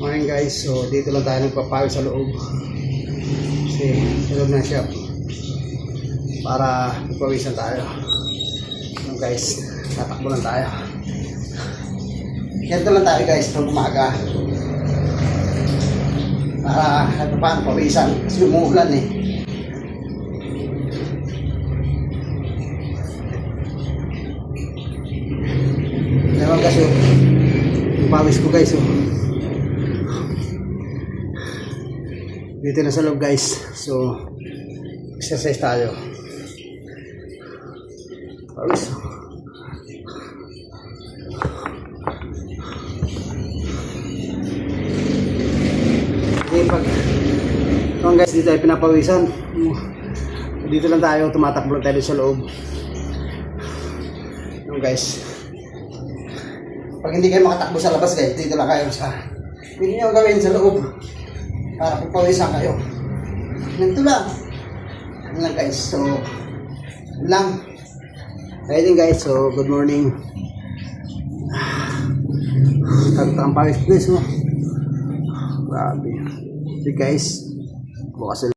Ngayon guys, so dito lang tayo nagpapawis sa loob. Kasi sa loob ng shop. Para magpawisan tayo. So guys, tatakbo lang tayo. Ganito lang tayo guys, pag umaga. Para ito pa, pawisan. Kasi umuulan eh. Naman kasi yung pawis ko guys oh. Dito na sa loob guys. So exercise tayo. Pawis. Okay, pag so guys, dito tayo pinapawisan. Dito lang tayo, tumatakbo tayo sa loob. So guys, pag hindi kayo makatakbo sa labas guys, dito lang kayo sa pwede nyo gawin sa loob para pagpawisan kayo. Ganito lang. Yan lang guys. So yan lang. Ayun guys, so good morning. Ang pawis guys oh. Grabe. See guys, bukas